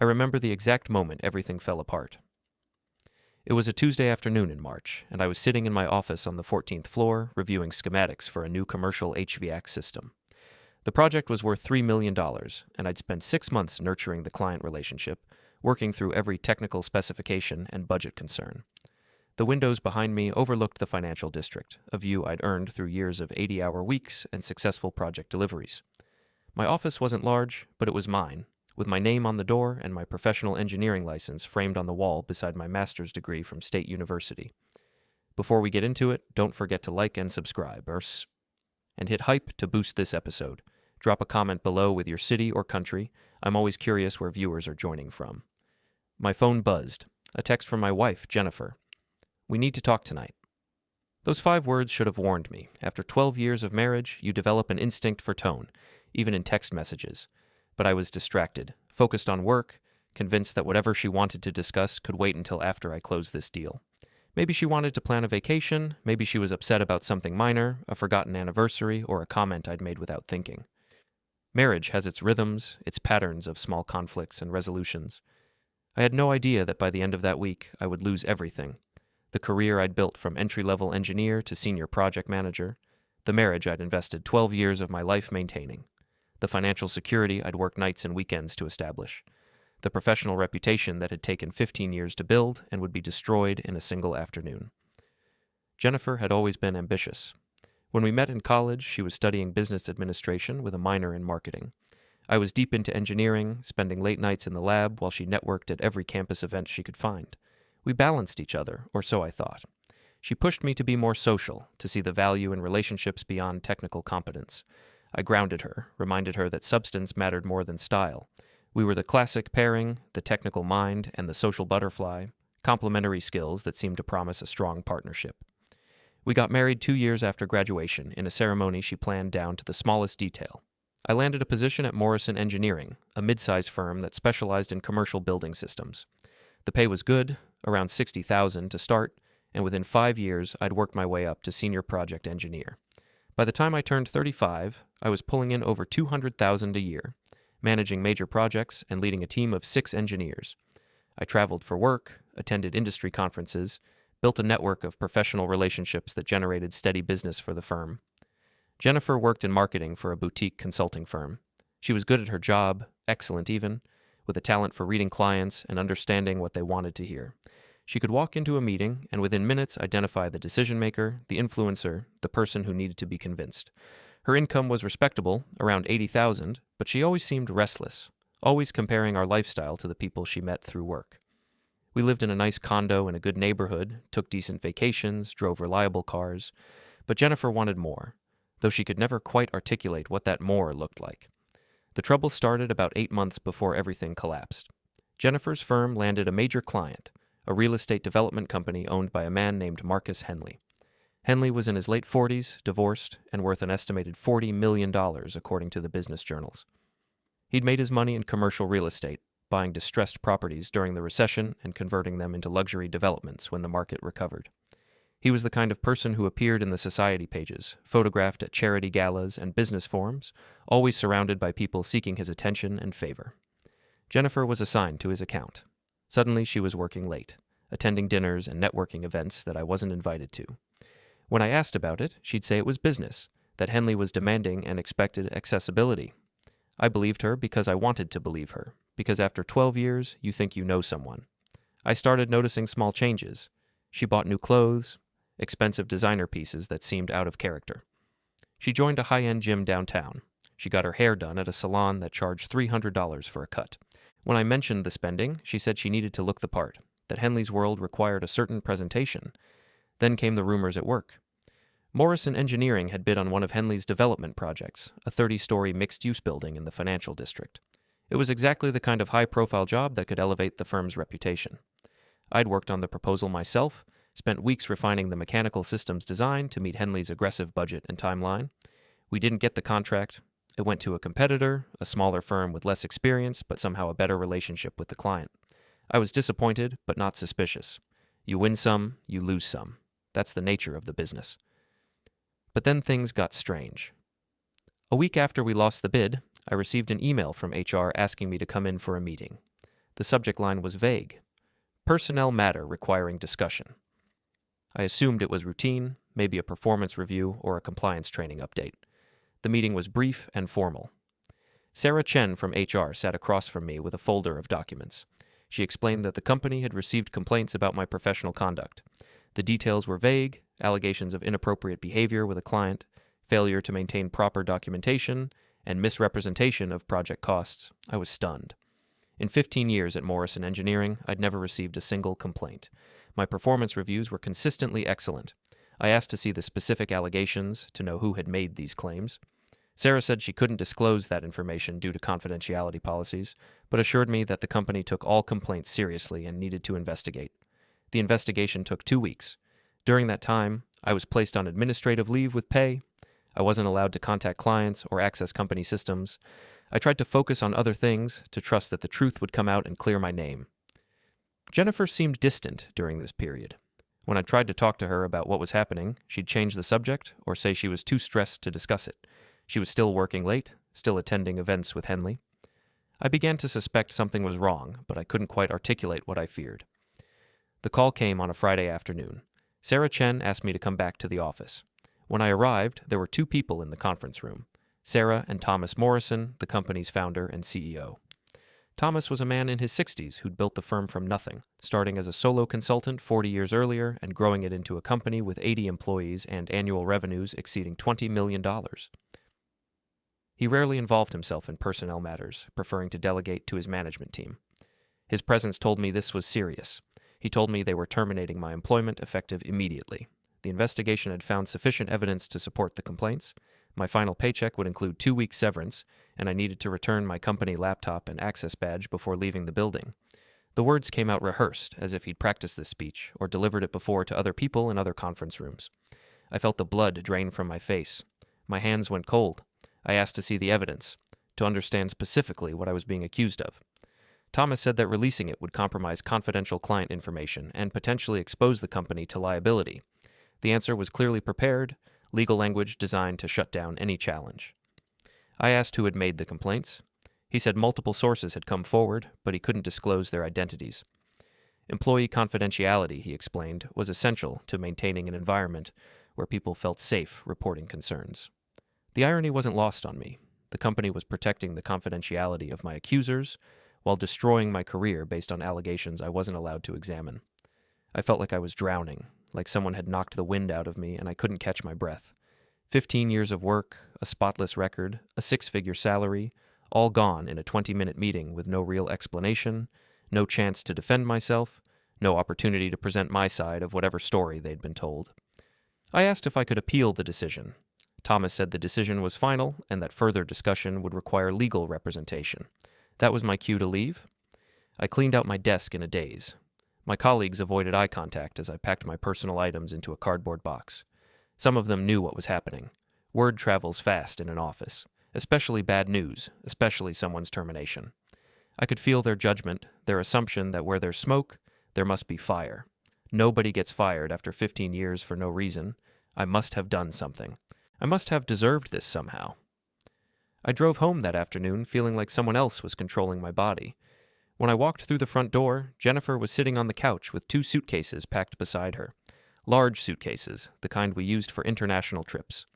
I remember the exact moment everything fell apart. It was a Tuesday afternoon in March, and I was sitting in my office on the 14th floor reviewing schematics for a new commercial HVAC system. The project was worth $3 million, and I'd spent 6 months nurturing the client relationship, working through every technical specification and budget concern. The windows behind me overlooked the financial district, a view I'd earned through years of 80-hour weeks and successful project deliveries. My office wasn't large, but it was mine, with my name on the door and my professional engineering license framed on the wall beside my master's degree from State University. Before we get into it, don't forget to like and subscribe, and hit hype to boost this episode. Drop a comment below with your city or country. I'm always curious where viewers are joining from. My phone buzzed. A text from my wife, Jennifer. We need to talk tonight. Those 5 words should have warned me. After 12 years of marriage, you develop an instinct for tone, even in text messages. But I was distracted, focused on work, convinced that whatever she wanted to discuss could wait until after I closed this deal. Maybe she wanted to plan a vacation, maybe she was upset about something minor, a forgotten anniversary, or a comment I'd made without thinking. Marriage has its rhythms, its patterns of small conflicts and resolutions. I had no idea that by the end of that week, I would lose everything. The career I'd built from entry-level engineer to senior project manager, the marriage I'd invested 12 years of my life maintaining, the financial security I'd worked nights and weekends to establish, the professional reputation that had taken 15 years to build and would be destroyed in a single afternoon. Jennifer had always been ambitious. When we met in college, she was studying business administration with a minor in marketing. I was deep into engineering, spending late nights in the lab while she networked at every campus event she could find. We balanced each other, or so I thought. She pushed me to be more social, to see the value in relationships beyond technical competence. I grounded her, reminded her that substance mattered more than style. We were the classic pairing, the technical mind and the social butterfly, complementary skills that seemed to promise a strong partnership. We got married 2 years after graduation in a ceremony she planned down to the smallest detail. I landed a position at Morrison Engineering, a mid-size firm that specialized in commercial building systems. The pay was good, around $60,000 to start, and within 5 years I'd worked my way up to senior project engineer. By the time I turned 35, I was pulling in over $200,000 a year, managing major projects and leading a team of 6 engineers. I traveled for work, attended industry conferences, built a network of professional relationships that generated steady business for the firm. Jennifer worked in marketing for a boutique consulting firm. She was good at her job, excellent even, with a talent for reading clients and understanding what they wanted to hear. She could walk into a meeting and within minutes identify the decision maker, the influencer, the person who needed to be convinced. Her income was respectable, around $80,000, but she always seemed restless, always comparing our lifestyle to the people she met through work. We lived in a nice condo in a good neighborhood, took decent vacations, drove reliable cars, but Jennifer wanted more, though she could never quite articulate what that more looked like. The trouble started about 8 months before everything collapsed. Jennifer's firm landed a major client, a real estate development company owned by a man named Marcus Henley. Henley was in his late 40s, divorced, and worth an estimated $40 million according to the business journals. He'd made his money in commercial real estate, buying distressed properties during the recession and converting them into luxury developments when the market recovered. He was the kind of person who appeared in the society pages, photographed at charity galas and business forums, always surrounded by people seeking his attention and favor. Jennifer was assigned to his account. Suddenly she was working late, attending dinners and networking events that I wasn't invited to. When I asked about it, she'd say it was business, that Henley was demanding and expected accessibility. I believed her because I wanted to believe her, because after 12 years, you think you know someone. I started noticing small changes. She bought new clothes, expensive designer pieces that seemed out of character. She joined a high-end gym downtown. She got her hair done at a salon that charged $300 for a cut. When I mentioned the spending, she said she needed to look the part, that Henley's world required a certain presentation. Then came the rumors at work. Morrison Engineering had bid on one of Henley's development projects, a 30-story mixed-use building in the financial district. It was exactly the kind of high-profile job that could elevate the firm's reputation. I'd worked on the proposal myself, spent weeks refining the mechanical systems design to meet Henley's aggressive budget and timeline. We didn't get the contract. It went to a competitor, a smaller firm with less experience, but somehow a better relationship with the client. I was disappointed, but not suspicious. You win some, you lose some. That's the nature of the business. But then things got strange. A week after we lost the bid, I received an email from HR asking me to come in for a meeting. The The subject line was vague: personnel matter requiring discussion. I assumed it was routine, maybe a performance review or a compliance training update. The meeting was brief and formal. Sarah Chen from HR sat across from me with a folder of documents. She explained that the company had received complaints about my professional conduct. The details were vague: allegations of inappropriate behavior with a client, failure to maintain proper documentation, and misrepresentation of project costs. I was stunned. In 15 years at Morrison Engineering, I'd never received a single complaint. My performance reviews were consistently excellent. I asked to see the specific allegations to know who had made these claims. Sarah said she couldn't disclose that information due to confidentiality policies, but assured me that the company took all complaints seriously and needed to investigate. The investigation took 2 weeks. During that time, I was placed on administrative leave with pay. I wasn't allowed to contact clients or access company systems. I tried to focus on other things, to trust that the truth would come out and clear my name. Jennifer seemed distant during this period. When I tried to talk to her about what was happening, she'd change the subject or say she was too stressed to discuss it. She was still working late, still attending events with Henley. I began to suspect something was wrong, but I couldn't quite articulate what I feared. The call came on a Friday afternoon. Sarah Chen asked me to come back to the office. When I arrived, there were 2 people in the conference room: Sarah and Thomas Morrison, the company's founder and CEO. Thomas was a man in his 60s who'd built the firm from nothing, starting as a solo consultant 40 years earlier and growing it into a company with 80 employees and annual revenues exceeding $20 million. He rarely involved himself in personnel matters, preferring to delegate to his management team. His presence told me this was serious. He told me they were terminating my employment effective immediately. The investigation had found sufficient evidence to support the complaints. My final paycheck would include 2 weeks severance, and I needed to return my company laptop and access badge before leaving the building. The words came out rehearsed, as if he'd practiced this speech or delivered it before to other people in other conference rooms. I felt the blood drain from my face. My hands went cold. I asked to see the evidence, to understand specifically what I was being accused of. Thomas said that releasing it would compromise confidential client information and potentially expose the company to liability. The answer was clearly prepared, legal language designed to shut down any challenge. I asked who had made the complaints. He said multiple sources had come forward, but he couldn't disclose their identities. Employee confidentiality, he explained, was essential to maintaining an environment where people felt safe reporting concerns. The irony wasn't lost on me. The company was protecting the confidentiality of my accusers while destroying my career based on allegations I wasn't allowed to examine. I felt like I was drowning, like someone had knocked the wind out of me and I couldn't catch my breath. 15 years of work, a spotless record, a 6-figure salary, all gone in a 20-minute meeting with no real explanation, no chance to defend myself, no opportunity to present my side of whatever story they'd been told. I asked if I could appeal the decision. Thomas said the decision was final and that further discussion would require legal representation. That was my cue to leave. I cleaned out my desk in a daze. My colleagues avoided eye contact as I packed my personal items into a cardboard box. Some of them knew what was happening. Word travels fast in an office, especially bad news, especially someone's termination. I could feel their judgment, their assumption that where there's smoke, there must be fire. Nobody gets fired after 15 years for no reason. I must have done something. I must have deserved this somehow. I drove home that afternoon feeling like someone else was controlling my body. When I walked through the front door, Jennifer was sitting on the couch with 2 suitcases packed beside her. Large suitcases, the kind we used for international trips.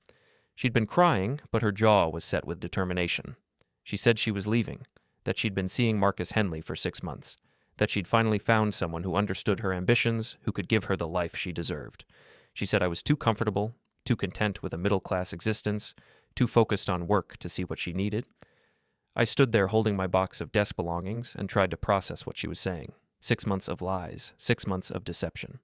She'd been crying, but her jaw was set with determination. She said she was leaving, that she'd been seeing Marcus Henley for 6 months, that she'd finally found someone who understood her ambitions, who could give her the life she deserved. She said I was too comfortable, too content with a middle-class existence, too focused on work to see what she needed. I stood there holding my box of desk belongings and tried to process what she was saying. 6 months of lies, 6 months of deception.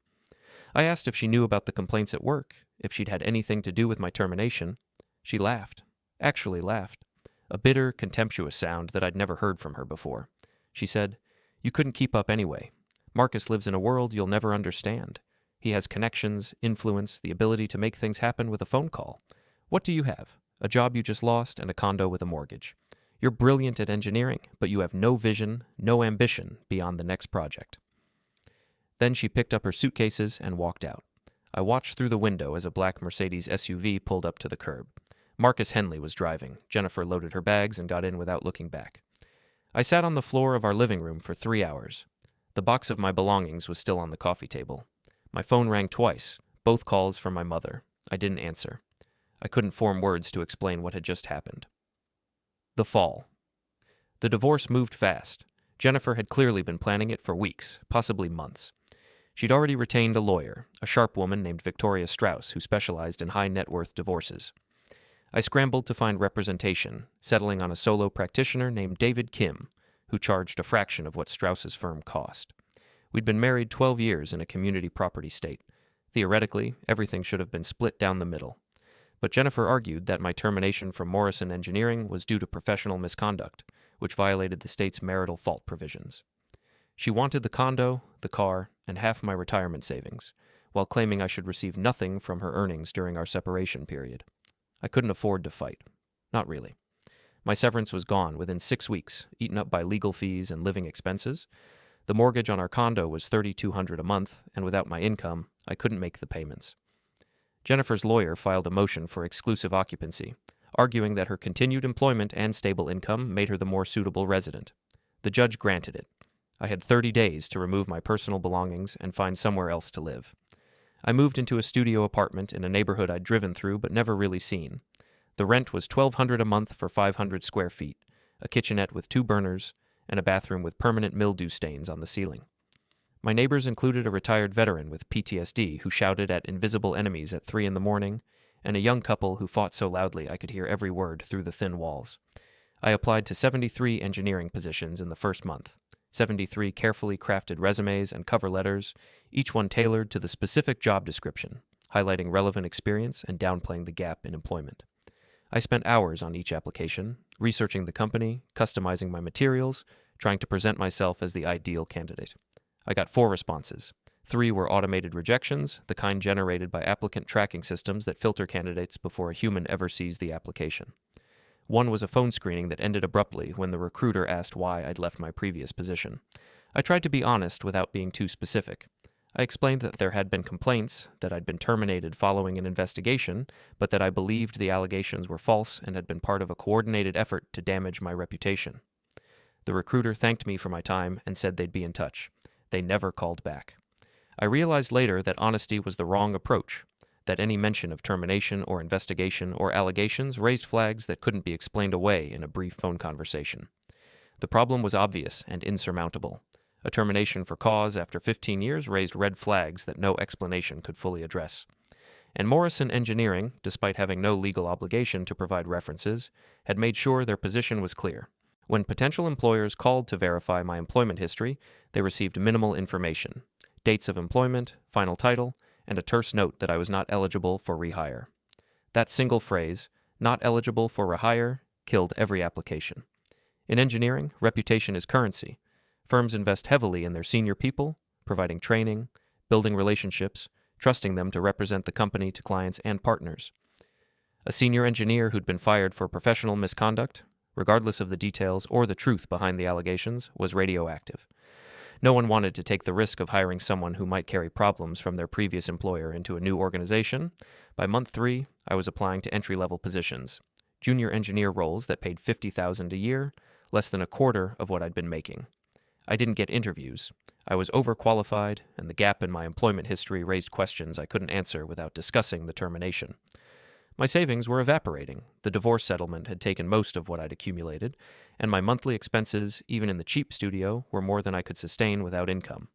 I asked if she knew about the complaints at work, if she'd had anything to do with my termination. She laughed, actually laughed, a bitter, contemptuous sound that I'd never heard from her before. She said, "You couldn't keep up anyway. Marcus lives in a world you'll never understand. He has connections, influence, the ability to make things happen with a phone call. What do you have? A job you just lost and a condo with a mortgage. You're brilliant at engineering, but you have no vision, no ambition beyond the next project." Then she picked up her suitcases and walked out. I watched through the window as a black Mercedes SUV pulled up to the curb. Marcus Henley was driving. Jennifer loaded her bags and got in without looking back. I sat on the floor of our living room for 3 hours. The box of my belongings was still on the coffee table. My phone rang twice, both calls from my mother. I didn't answer. I couldn't form words to explain what had just happened. The fall. The divorce moved fast. Jennifer had clearly been planning it for weeks, possibly months. She'd already retained a lawyer, a sharp woman named Victoria Strauss, who specialized in high-net-worth divorces. I scrambled to find representation, settling on a solo practitioner named David Kim, who charged a fraction of what Strauss's firm cost. We'd been married 12 years in a community property state. Theoretically, everything should have been split down the middle. But Jennifer argued that my termination from Morrison Engineering was due to professional misconduct, which violated the state's marital fault provisions. She wanted the condo, the car, and half my retirement savings, while claiming I should receive nothing from her earnings during our separation period. I couldn't afford to fight. Not really. My severance was gone within 6 weeks, eaten up by legal fees and living expenses. The mortgage on our condo was $3,200 a month, and without my income, I couldn't make the payments. Jennifer's lawyer filed a motion for exclusive occupancy, arguing that her continued employment and stable income made her the more suitable resident. The judge granted it. I had 30 days to remove my personal belongings and find somewhere else to live. I moved into a studio apartment in a neighborhood I'd driven through but never really seen. The rent was $1,200 a month for 500 square feet, a kitchenette with 2 burners, and a bathroom with permanent mildew stains on the ceiling. My neighbors included a retired veteran with PTSD who shouted at invisible enemies at 3 a.m, and a young couple who fought so loudly I could hear every word through the thin walls. I applied to 73 engineering positions in the first month, 73 carefully crafted resumes and cover letters, each one tailored to the specific job description, highlighting relevant experience and downplaying the gap in employment. I spent hours on each application, researching the company, customizing my materials, trying to present myself as the ideal candidate. I got 4 responses. 3 were automated rejections, the kind generated by applicant tracking systems that filter candidates before a human ever sees the application. 1 was a phone screening that ended abruptly when the recruiter asked why I'd left my previous position. I tried to be honest without being too specific. I explained that there had been complaints, that I'd been terminated following an investigation, but that I believed the allegations were false and had been part of a coordinated effort to damage my reputation. The recruiter thanked me for my time and said they'd be in touch. They never called back. I realized later that honesty was the wrong approach, that any mention of termination or investigation or allegations raised flags that couldn't be explained away in a brief phone conversation. The problem was obvious and insurmountable. A termination for cause after 15 years raised red flags that no explanation could fully address. And Morrison Engineering, despite having no legal obligation to provide references, had made sure their position was clear. When potential employers called to verify my employment history, they received minimal information: dates of employment, final title, and a terse note that I was not eligible for rehire. That single phrase, "not eligible for rehire," killed every application. In engineering, reputation is currency. Firms invest heavily in their senior people, providing training, building relationships, trusting them to represent the company to clients and partners. A senior engineer who'd been fired for professional misconduct, regardless of the details or the truth behind the allegations, was radioactive. No one wanted to take the risk of hiring someone who might carry problems from their previous employer into a new organization. By month 3, I was applying to entry-level positions, junior engineer roles that paid $50,000 a year, less than a quarter of what I'd been making. I didn't get interviews. I was overqualified, and the gap in my employment history raised questions I couldn't answer without discussing the termination. My savings were evaporating. The divorce settlement had taken most of what I'd accumulated, and my monthly expenses, even in the cheap studio, were more than I could sustain without income.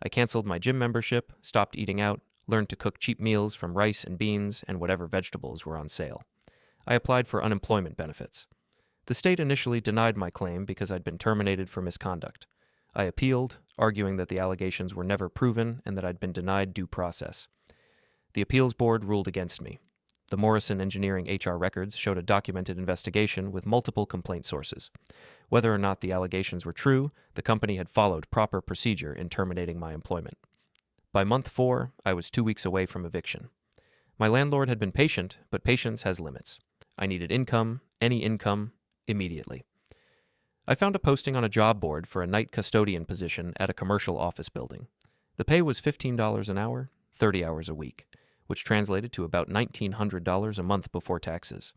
I canceled my gym membership, stopped eating out, learned to cook cheap meals from rice and beans and whatever vegetables were on sale. I applied for unemployment benefits. The state initially denied my claim because I'd been terminated for misconduct. I appealed, arguing that the allegations were never proven and that I'd been denied due process. The appeals board ruled against me. The Morrison Engineering HR records showed a documented investigation with multiple complaint sources. Whether or not the allegations were true, the company had followed proper procedure in terminating my employment. By month 4, I was 2 weeks away from eviction. My landlord had been patient, but patience has limits. I needed income, any income, immediately. I found a posting on a job board for a night custodian position at a commercial office building. The pay was $15 an hour, 30 hours a week, which translated to about $1,900 a month before taxes.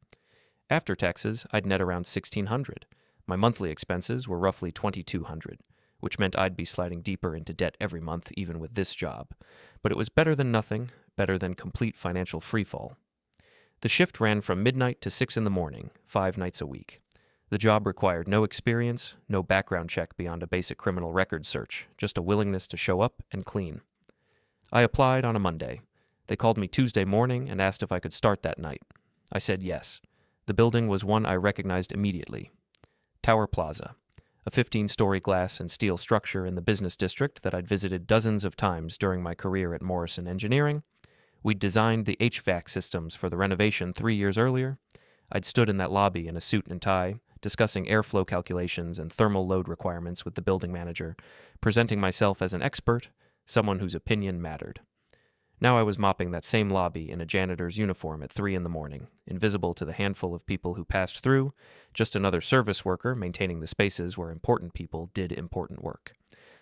After taxes, I'd net around $1,600, My monthly expenses were roughly $2,200, which meant I'd be sliding deeper into debt every month even with this job. But it was better than nothing, better than complete financial freefall. The shift ran from midnight to 6 in the morning, 5 nights a week. The job required no experience, no background check beyond a basic criminal records search, just a willingness to show up and clean. I applied on a Monday. They called me Tuesday morning and asked if I could start that night. I said yes. The building was one I recognized immediately. Tower Plaza, a 15-story glass and steel structure in the business district that I'd visited dozens of times during my career at Morrison Engineering. We'd designed the HVAC systems for the renovation 3 years earlier. I'd stood in that lobby in a suit and tie, discussing airflow calculations and thermal load requirements with the building manager, presenting myself as an expert, someone whose opinion mattered. Now I was mopping that same lobby in a janitor's uniform at 3 in the morning, invisible to the handful of people who passed through, just another service worker maintaining the spaces where important people did important work.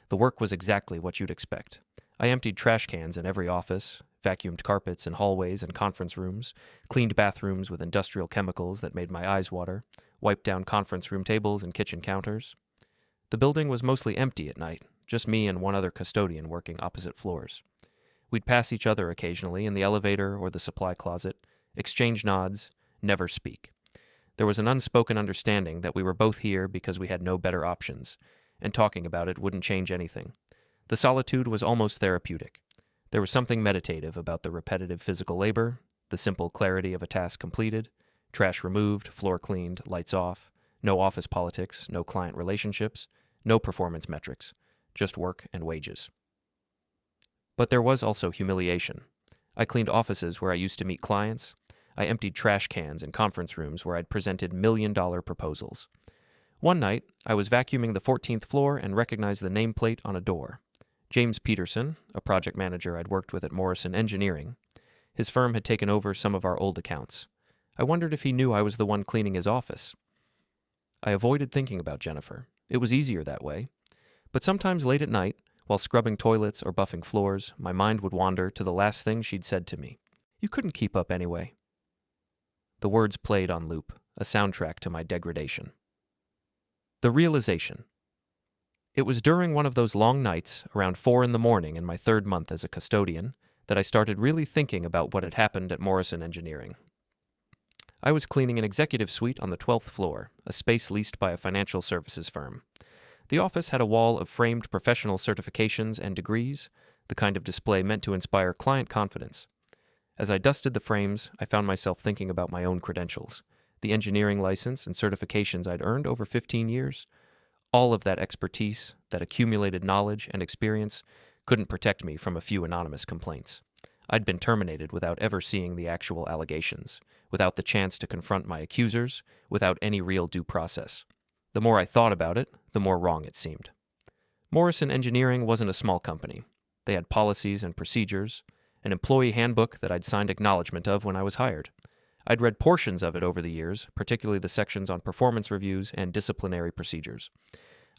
The work was exactly what you'd expect. I emptied trash cans in every office, vacuumed carpets in hallways and conference rooms, cleaned bathrooms with industrial chemicals that made my eyes water, wiped down conference room tables and kitchen counters. The building was mostly empty at night, just me and one other custodian working opposite floors. We'd pass each other occasionally in the elevator or the supply closet, exchange nods, never speak. There was an unspoken understanding that we were both here because we had no better options, and talking about it wouldn't change anything. The solitude was almost therapeutic. There was something meditative about the repetitive physical labor, the simple clarity of a task completed, trash removed, floor cleaned, lights off, no office politics, no client relationships, no performance metrics, just work and wages. But there was also humiliation. I cleaned offices where I used to meet clients. I emptied trash cans in conference rooms where I'd presented million-dollar proposals. One night, I was vacuuming the 14th floor and recognized the nameplate on a door. James Peterson, a project manager I'd worked with at Morrison Engineering. His firm had taken over some of our old accounts. I wondered if he knew I was the one cleaning his office. I avoided thinking about Jennifer. It was easier that way. But sometimes late at night, while scrubbing toilets or buffing floors, my mind would wander to the last thing she'd said to me. "You couldn't keep up anyway." The words played on loop, a soundtrack to my degradation. The realization. It was during one of those long nights, around 4 in the morning in my 3rd month as a custodian, that I started really thinking about what had happened at Morrison Engineering. I was cleaning an executive suite on the 12th floor, a space leased by a financial services firm. The office had a wall of framed professional certifications and degrees, the kind of display meant to inspire client confidence. As I dusted the frames, I found myself thinking about my own credentials, the engineering license and certifications I'd earned over 15 years. All of that expertise, that accumulated knowledge and experience, couldn't protect me from a few anonymous complaints. I'd been terminated without ever seeing the actual allegations, without the chance to confront my accusers, without any real due process. The more I thought about it, the more wrong it seemed. Morrison Engineering wasn't a small company. They had policies and procedures, an employee handbook that I'd signed acknowledgement of when I was hired. I'd read portions of it over the years, particularly the sections on performance reviews and disciplinary procedures.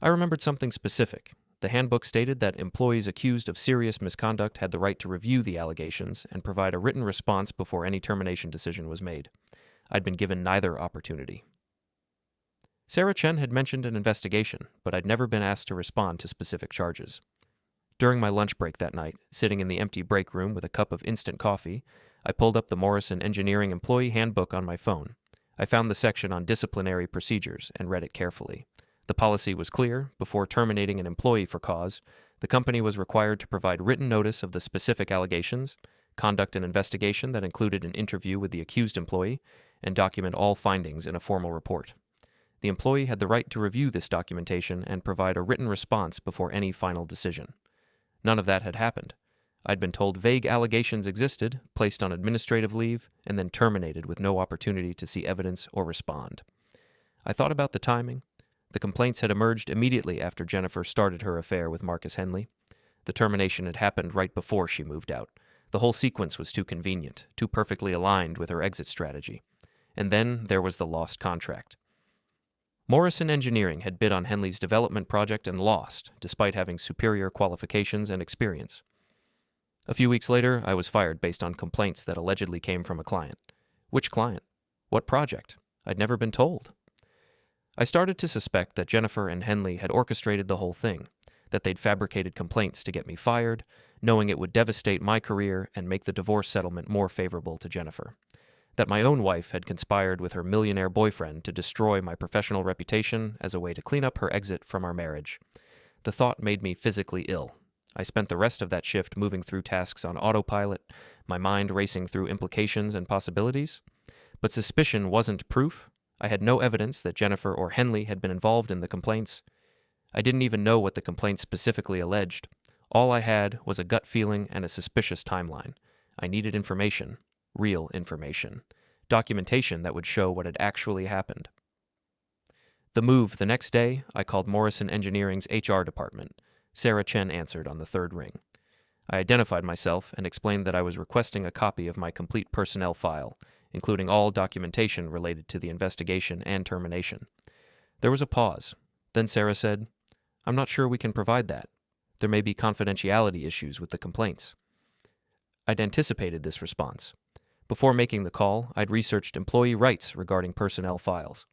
I remembered something specific. The handbook stated that employees accused of serious misconduct had the right to review the allegations and provide a written response before any termination decision was made. I'd been given neither opportunity. Sarah Chen had mentioned an investigation, but I'd never been asked to respond to specific charges. During my lunch break that night, sitting in the empty break room with a cup of instant coffee, I pulled up the Morrison Engineering Employee Handbook on my phone. I found the section on disciplinary procedures and read it carefully. The policy was clear. Before terminating an employee for cause, the company was required to provide written notice of the specific allegations, conduct an investigation that included an interview with the accused employee, and document all findings in a formal report. The employee had the right to review this documentation and provide a written response before any final decision. None of that had happened. I'd been told vague allegations existed, placed on administrative leave, and then terminated with no opportunity to see evidence or respond. I thought about the timing. The complaints had emerged immediately after Jennifer started her affair with Marcus Henley. The termination had happened right before she moved out. The whole sequence was too convenient, too perfectly aligned with her exit strategy. And then there was the lost contract. Morrison Engineering had bid on Henley's development project and lost, despite having superior qualifications and experience. A few weeks later, I was fired based on complaints that allegedly came from a client. Which client? What project? I'd never been told. I started to suspect that Jennifer and Henley had orchestrated the whole thing, that they'd fabricated complaints to get me fired, knowing it would devastate my career and make the divorce settlement more favorable to Jennifer. That my own wife had conspired with her millionaire boyfriend to destroy my professional reputation as a way to clean up her exit from our marriage. The thought made me physically ill. I spent the rest of that shift moving through tasks on autopilot, my mind racing through implications and possibilities. But suspicion wasn't proof. I had no evidence that Jennifer or Henley had been involved in the complaints. I didn't even know what the complaints specifically alleged. All I had was a gut feeling and a suspicious timeline. I needed information, real information, documentation that would show what had actually happened. The next day, I called Morrison Engineering's HR department. Sarah Chen answered on the third ring. I identified myself and explained that I was requesting a copy of my complete personnel file, including all documentation related to the investigation and termination. There was a pause. Then Sarah said, "I'm not sure we can provide that. There may be confidentiality issues with the complaints." I'd anticipated this response. Before making the call, I'd researched employee rights regarding personnel files.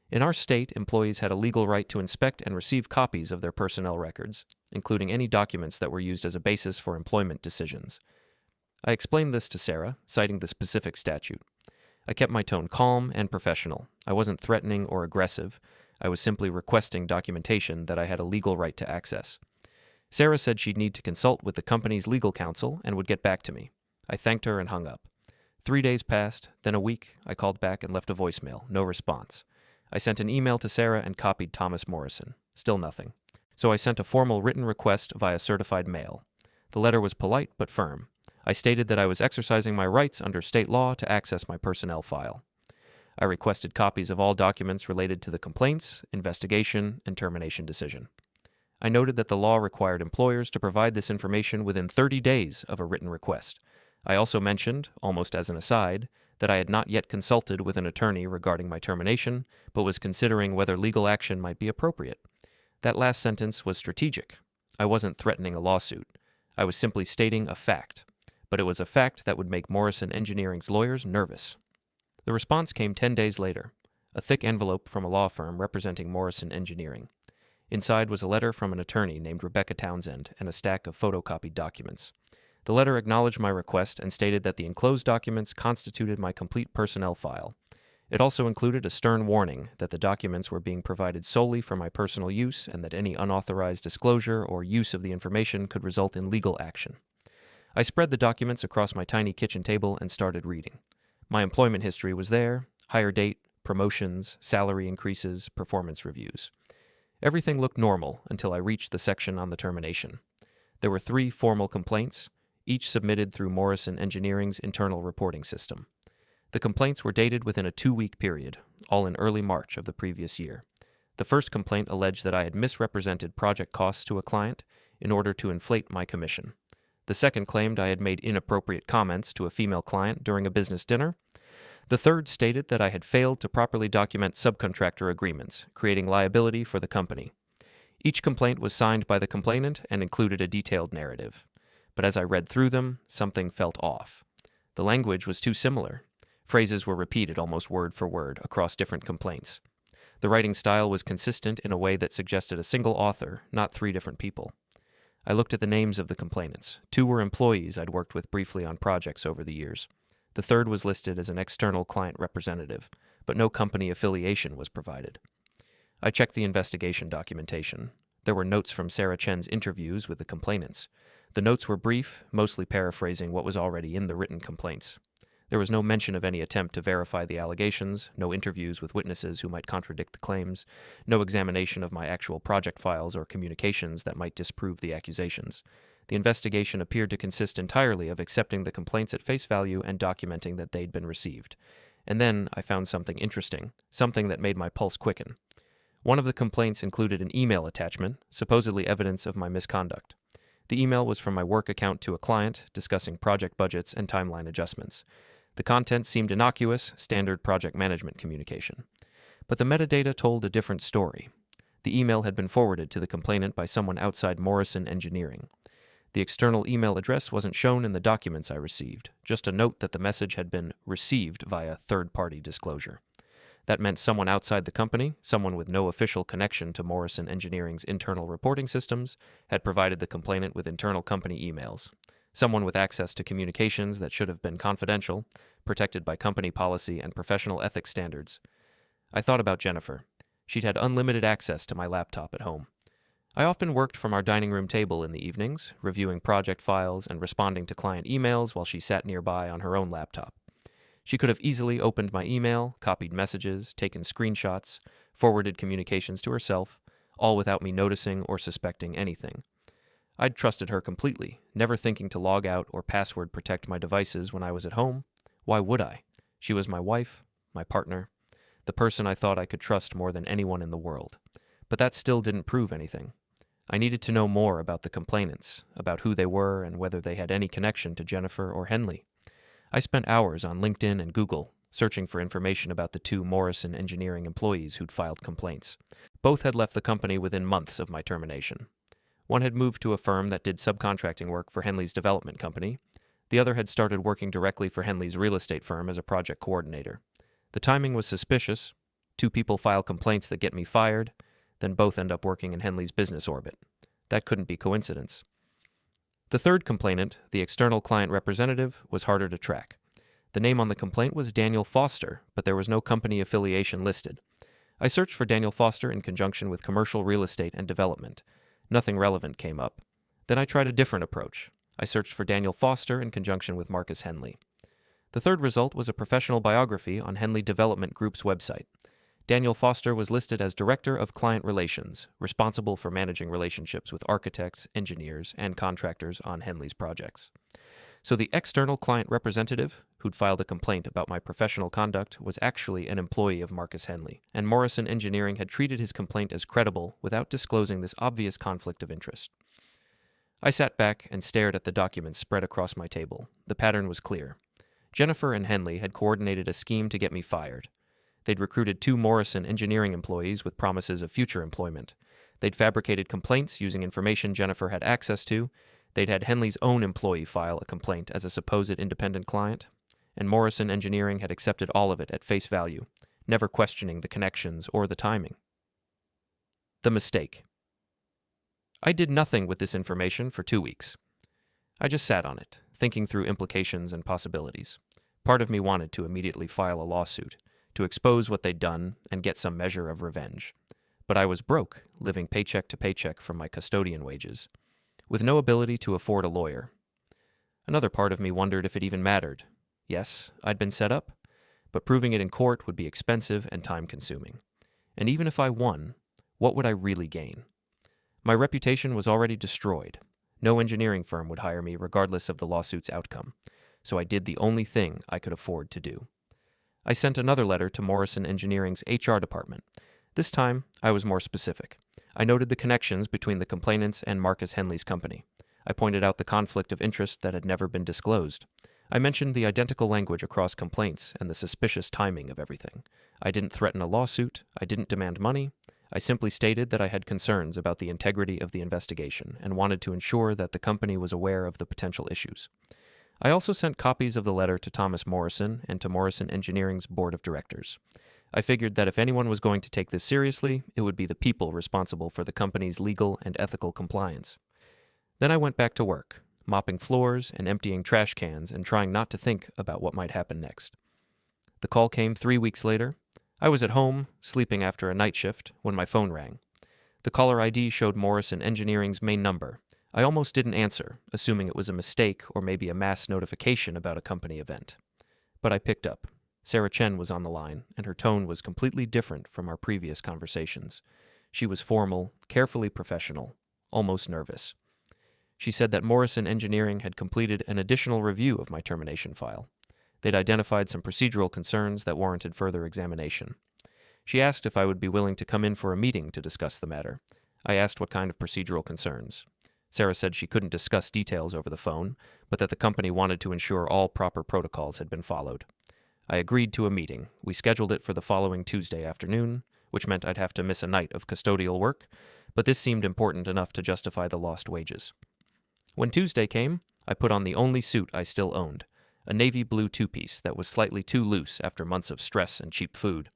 In our state, employees had a legal right to inspect and receive copies of their personnel records, including any documents that were used as a basis for employment decisions. I explained this to Sarah, citing the specific statute. I kept my tone calm and professional. I wasn't threatening or aggressive. I was simply requesting documentation that I had a legal right to access. Sarah said she'd need to consult with the company's legal counsel and would get back to me. I thanked her and hung up. 3 days passed, then a week. I called back and left a voicemail. No response. I sent an email to Sarah and copied Thomas Morrison. Still nothing. So I sent a formal written request via certified mail. The letter was polite but firm. I stated that I was exercising my rights under state law to access my personnel file. I requested copies of all documents related to the complaints, investigation, and termination decision. I noted that the law required employers to provide this information within 30 days of a written request. I also mentioned, almost as an aside, that I had not yet consulted with an attorney regarding my termination, but was considering whether legal action might be appropriate. That last sentence was strategic. I wasn't threatening a lawsuit. I was simply stating a fact. But it was a fact that would make Morrison Engineering's lawyers nervous. The response came 10 days later, a thick envelope from a law firm representing Morrison Engineering. Inside was a letter from an attorney named Rebecca Townsend and a stack of photocopied documents. The letter acknowledged my request and stated that the enclosed documents constituted my complete personnel file. It also included a stern warning that the documents were being provided solely for my personal use and that any unauthorized disclosure or use of the information could result in legal action. I spread the documents across my tiny kitchen table and started reading. My employment history was there, hire date, promotions, salary increases, performance reviews. Everything looked normal until I reached the section on the termination. There were 3 formal complaints, each submitted through Morrison Engineering's internal reporting system. The complaints were dated within a 2-week period, all in early March of the previous year. The first complaint alleged that I had misrepresented project costs to a client in order to inflate my commission. The second claimed I had made inappropriate comments to a female client during a business dinner. The third stated that I had failed to properly document subcontractor agreements, creating liability for the company. Each complaint was signed by the complainant and included a detailed narrative. But as I read through them, something felt off. The language was too similar. Phrases were repeated almost word for word across different complaints. The writing style was consistent in a way that suggested a single author, not 3 different people. I looked at the names of the complainants. 2 were employees I'd worked with briefly on projects over the years. The third was listed as an external client representative, but no company affiliation was provided. I checked the investigation documentation. There were notes from Sarah Chen's interviews with the complainants. The notes were brief, mostly paraphrasing what was already in the written complaints. There was no mention of any attempt to verify the allegations, no interviews with witnesses who might contradict the claims, no examination of my actual project files or communications that might disprove the accusations. The investigation appeared to consist entirely of accepting the complaints at face value and documenting that they'd been received. And then I found something interesting, something that made my pulse quicken. One of the complaints included an email attachment, supposedly evidence of my misconduct. The email was from my work account to a client, discussing project budgets and timeline adjustments. The content seemed innocuous, standard project management communication. But the metadata told a different story. The email had been forwarded to the complainant by someone outside Morrison Engineering. The external email address wasn't shown in the documents I received, just a note that the message had been received via third-party disclosure. That meant someone outside the company, someone with no official connection to Morrison Engineering's internal reporting systems, had provided the complainant with internal company emails. Someone with access to communications that should have been confidential, protected by company policy and professional ethics standards. I thought about Jennifer. She'd had unlimited access to my laptop at home. I often worked from our dining room table in the evenings, reviewing project files and responding to client emails while she sat nearby on her own laptop. She could have easily opened my email, copied messages, taken screenshots, forwarded communications to herself, all without me noticing or suspecting anything. I'd trusted her completely, never thinking to log out or password protect my devices when I was at home. Why would I? She was my wife, my partner, the person I thought I could trust more than anyone in the world. But that still didn't prove anything. I needed to know more about the complainants, about who they were and whether they had any connection to Jennifer or Henley. I spent hours on LinkedIn and Google, searching for information about the two Morrison Engineering employees who'd filed complaints. Both had left the company within months of my termination. One had moved to a firm that did subcontracting work for Henley's development company. The other had started working directly for Henley's real estate firm as a project coordinator. The timing was suspicious. Two people file complaints that get me fired, then both end up working in Henley's business orbit. That couldn't be coincidence. The third complainant, the external client representative, was harder to track. The name on the complaint was Daniel Foster, but there was no company affiliation listed. I searched for Daniel Foster in conjunction with commercial real estate and development. Nothing relevant came up. Then I tried a different approach. I searched for Daniel Foster in conjunction with Marcus Henley. The third result was a professional biography on Henley Development Group's website. Daniel Foster was listed as Director of Client Relations, responsible for managing relationships with architects, engineers, and contractors on Henley's projects. So the external client representative, who'd filed a complaint about my professional conduct, was actually an employee of Marcus Henley, and Morrison Engineering had treated his complaint as credible without disclosing this obvious conflict of interest. I sat back and stared at the documents spread across my table. The pattern was clear. Jennifer and Henley had coordinated a scheme to get me fired. They'd recruited two Morrison Engineering employees with promises of future employment. They'd fabricated complaints using information Jennifer had access to. They'd had Henley's own employee file a complaint as a supposed independent client. And Morrison Engineering had accepted all of it at face value, never questioning the connections or the timing. The mistake. I did nothing with this information for 2 weeks. I just sat on it, thinking through implications and possibilities. Part of me wanted to immediately file a lawsuit, to expose what they'd done and get some measure of revenge. But I was broke, living paycheck to paycheck from my custodian wages, with no ability to afford a lawyer. Another part of me wondered if it even mattered. Yes, I'd been set up, but proving it in court would be expensive and time-consuming. And even if I won, what would I really gain? My reputation was already destroyed. No engineering firm would hire me regardless of the lawsuit's outcome, so I did the only thing I could afford to do. I sent another letter to Morrison Engineering's HR department. This time, I was more specific. I noted the connections between the complainants and Marcus Henley's company. I pointed out the conflict of interest that had never been disclosed. I mentioned the identical language across complaints and the suspicious timing of everything. I didn't threaten a lawsuit. I didn't demand money. I simply stated that I had concerns about the integrity of the investigation and wanted to ensure that the company was aware of the potential issues. I also sent copies of the letter to Thomas Morrison and to Morrison Engineering's board of directors. I figured that if anyone was going to take this seriously, it would be the people responsible for the company's legal and ethical compliance. Then I went back to work, mopping floors and emptying trash cans and trying not to think about what might happen next. The call came 3 weeks later. I was at home, sleeping after a night shift, when my phone rang. The caller ID showed Morrison Engineering's main number. I almost didn't answer, assuming it was a mistake or maybe a mass notification about a company event. But I picked up. Sarah Chen was on the line, and her tone was completely different from our previous conversations. She was formal, carefully professional, almost nervous. She said that Morrison Engineering had completed an additional review of my termination file. They'd identified some procedural concerns that warranted further examination. She asked if I would be willing to come in for a meeting to discuss the matter. I asked what kind of procedural concerns. Sarah said she couldn't discuss details over the phone, but that the company wanted to ensure all proper protocols had been followed. I agreed to a meeting. We scheduled it for the following Tuesday afternoon, which meant I'd have to miss a night of custodial work, but this seemed important enough to justify the lost wages. When Tuesday came, I put on the only suit I still owned, a navy blue two-piece that was slightly too loose after months of stress and cheap food.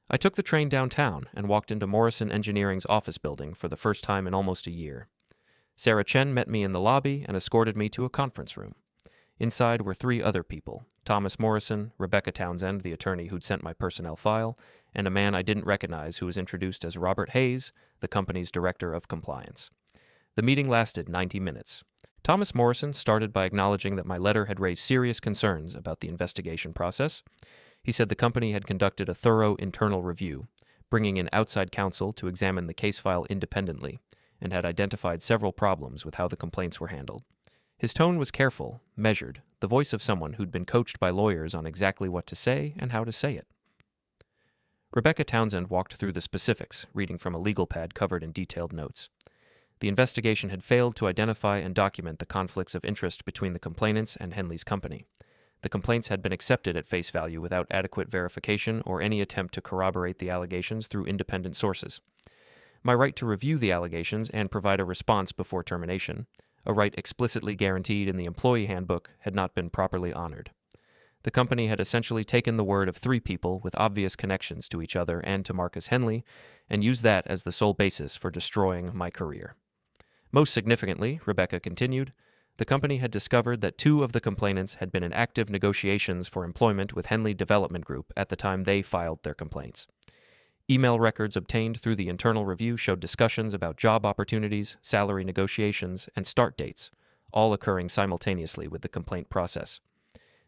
I took the train downtown and walked into Morrison Engineering's office building for the first time in almost a year. Sarah Chen met me in the lobby and escorted me to a conference room. Inside were 3 other people: Thomas Morrison, Rebecca Townsend, the attorney who'd sent my personnel file, and a man I didn't recognize who was introduced as Robert Hayes, the company's director of compliance. The meeting lasted 90 minutes. Thomas Morrison started by acknowledging that my letter had raised serious concerns about the investigation process. He said the company had conducted a thorough internal review, bringing in outside counsel to examine the case file independently, and had identified several problems with how the complaints were handled. His tone was careful, measured, the voice of someone who'd been coached by lawyers on exactly what to say and how to say it. Rebecca Townsend walked through the specifics, reading from a legal pad covered in detailed notes. The investigation had failed to identify and document the conflicts of interest between the complainants and Henley's company. The complaints had been accepted at face value without adequate verification or any attempt to corroborate the allegations through independent sources. My right to review the allegations and provide a response before termination, a right explicitly guaranteed in the employee handbook, had not been properly honored. The company had essentially taken the word of 3 people with obvious connections to each other and to Marcus Henley, and used that as the sole basis for destroying my career. Most significantly, Rebecca continued, the company had discovered that 2 of the complainants had been in active negotiations for employment with Henley Development Group at the time they filed their complaints. Email records obtained through the internal review showed discussions about job opportunities, salary negotiations, and start dates, all occurring simultaneously with the complaint process.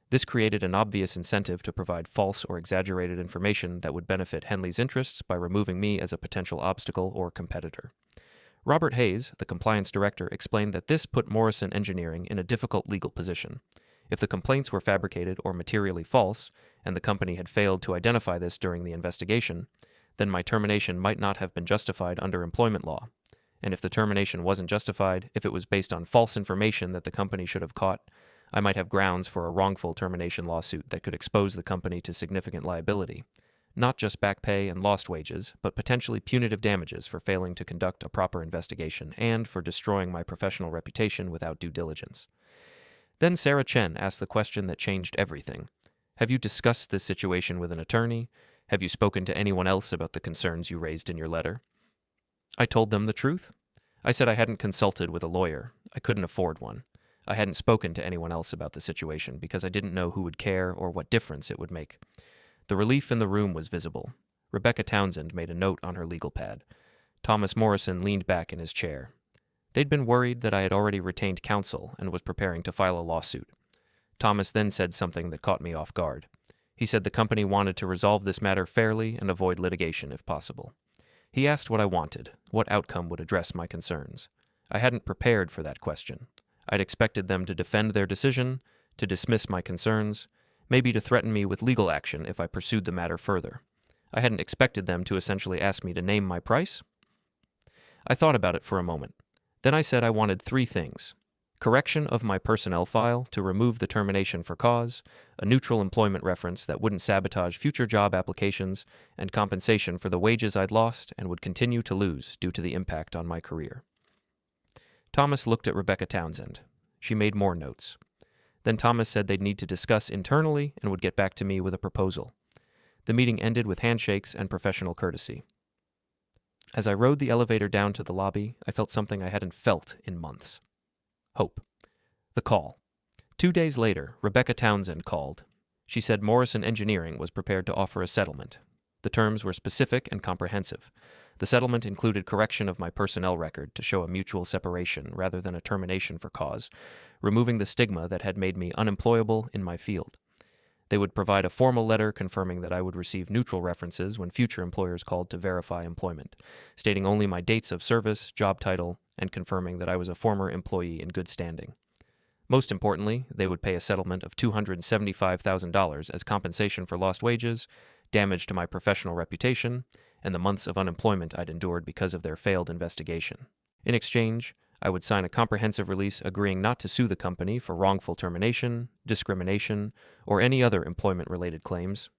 This created an obvious incentive to provide false or exaggerated information that would benefit Henley's interests by removing me as a potential obstacle or competitor. Robert Hayes, the compliance director, explained that this put Morrison Engineering in a difficult legal position. If the complaints were fabricated or materially false, and the company had failed to identify this during the investigation, then my termination might not have been justified under employment law. And if the termination wasn't justified, if it was based on false information that the company should have caught, I might have grounds for a wrongful termination lawsuit that could expose the company to significant liability. Not just back pay and lost wages, but potentially punitive damages for failing to conduct a proper investigation and for destroying my professional reputation without due diligence. Then Sarah Chen asked the question that changed everything. Have you discussed this situation with an attorney? Have you spoken to anyone else about the concerns you raised in your letter? I told them the truth. I said I hadn't consulted with a lawyer. I couldn't afford one. I hadn't spoken to anyone else about the situation because I didn't know who would care or what difference it would make. The relief in the room was visible. Rebecca Townsend made a note on her legal pad. Thomas Morrison leaned back in his chair. They'd been worried that I had already retained counsel and was preparing to file a lawsuit. Thomas then said something that caught me off guard. He said the company wanted to resolve this matter fairly and avoid litigation if possible. He asked what I wanted, what outcome would address my concerns. I hadn't prepared for that question. I'd expected them to defend their decision, to dismiss my concerns, maybe to threaten me with legal action if I pursued the matter further. I hadn't expected them to essentially ask me to name my price. I thought about it for a moment. Then I said I wanted 3 things: correction of my personnel file to remove the termination for cause, a neutral employment reference that wouldn't sabotage future job applications, and compensation for the wages I'd lost and would continue to lose due to the impact on my career. Thomas looked at Rebecca Townsend. She made more notes. Then Thomas said they'd need to discuss internally and would get back to me with a proposal. The meeting ended with handshakes and professional courtesy. As I rode the elevator down to the lobby, I felt something I hadn't felt in months. Hope. The call. 2 days later, Rebecca Townsend called. She said Morrison Engineering was prepared to offer a settlement. The terms were specific and comprehensive. The settlement included correction of my personnel record to show a mutual separation rather than a termination for cause, removing the stigma that had made me unemployable in my field. They would provide a formal letter confirming that I would receive neutral references when future employers called to verify employment, stating only my dates of service, job title, and confirming that I was a former employee in good standing. Most importantly, they would pay a settlement of $275,000 as compensation for lost wages, damage to my professional reputation, and the months of unemployment I'd endured because of their failed investigation. In exchange, I would sign a comprehensive release agreeing not to sue the company for wrongful termination, discrimination, or any other employment-related claims.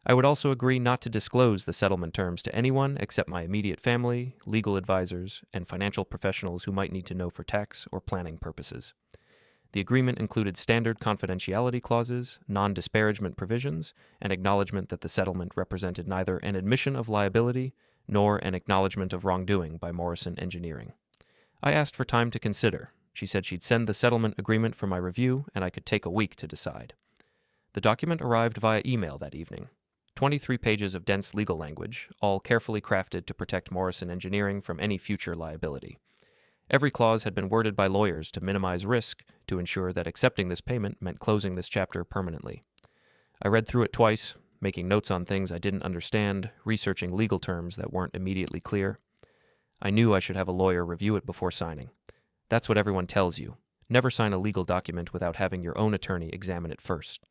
I would also agree not to disclose the settlement terms to anyone except my immediate family, legal advisors, and financial professionals who might need to know for tax or planning purposes. The agreement included standard confidentiality clauses, non-disparagement provisions, and acknowledgement that the settlement represented neither an admission of liability nor an acknowledgement of wrongdoing by Morrison Engineering. I asked for time to consider. She said she'd send the settlement agreement for my review, and I could take a week to decide. The document arrived via email that evening. 23 pages of dense legal language, all carefully crafted to protect Morrison Engineering from any future liability. Every clause had been worded by lawyers to minimize risk, to ensure that accepting this payment meant closing this chapter permanently. I read through it twice, making notes on things I didn't understand, researching legal terms that weren't immediately clear. I knew I should have a lawyer review it before signing. That's what everyone tells you. Never sign a legal document without having your own attorney examine it first.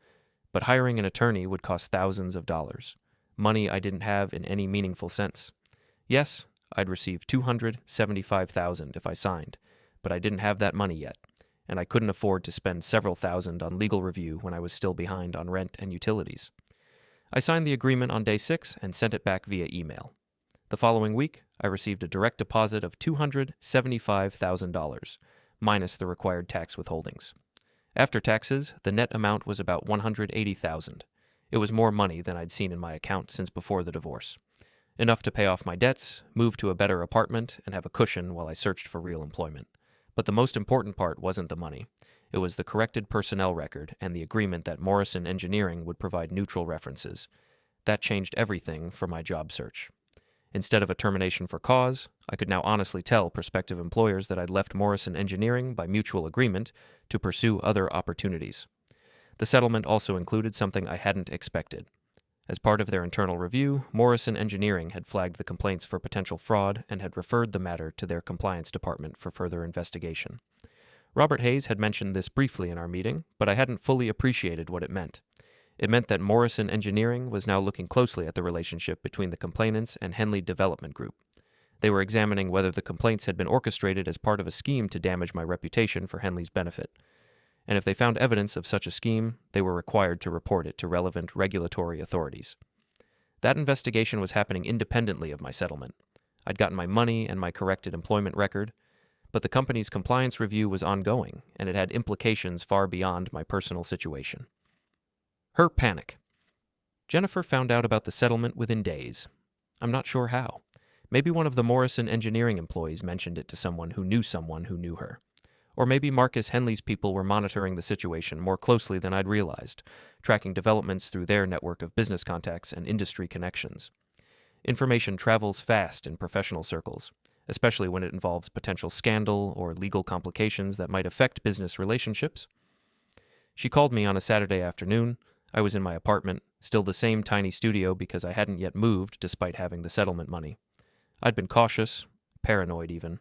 But hiring an attorney would cost thousands of dollars, money I didn't have in any meaningful sense. Yes, I'd receive $275,000 if I signed, but I didn't have that money yet, and I couldn't afford to spend several thousand on legal review when I was still behind on rent and utilities. I signed the agreement on day 6 and sent it back via email. The following week, I received a direct deposit of $275,000, minus the required tax withholdings. After taxes, the net amount was about $180,000. It was more money than I'd seen in my account since before the divorce. Enough to pay off my debts, move to a better apartment, and have a cushion while I searched for real employment. But the most important part wasn't the money. It was the corrected personnel record and the agreement that Morrison Engineering would provide neutral references. That changed everything for my job search. Instead of a termination for cause, I could now honestly tell prospective employers that I'd left Morrison Engineering by mutual agreement to pursue other opportunities. The settlement also included something I hadn't expected. As part of their internal review, Morrison Engineering had flagged the complaints for potential fraud and had referred the matter to their compliance department for further investigation. Robert Hayes had mentioned this briefly in our meeting, but I hadn't fully appreciated what it meant. It meant that Morrison Engineering was now looking closely at the relationship between the complainants and Henley Development Group. They were examining whether the complaints had been orchestrated as part of a scheme to damage my reputation for Henley's benefit. And if they found evidence of such a scheme, they were required to report it to relevant regulatory authorities. That investigation was happening independently of my settlement. I'd gotten my money and my corrected employment record, but the company's compliance review was ongoing, and it had implications far beyond my personal situation. Her panic. Jennifer found out about the settlement within days. I'm not sure how. Maybe one of the Morrison Engineering employees mentioned it to someone who knew her. Or maybe Marcus Henley's people were monitoring the situation more closely than I'd realized, tracking developments through their network of business contacts and industry connections. Information travels fast in professional circles, especially when it involves potential scandal or legal complications that might affect business relationships. She called me on a Saturday afternoon. I was in my apartment, still the same tiny studio because I hadn't yet moved despite having the settlement money. I'd been cautious, paranoid even,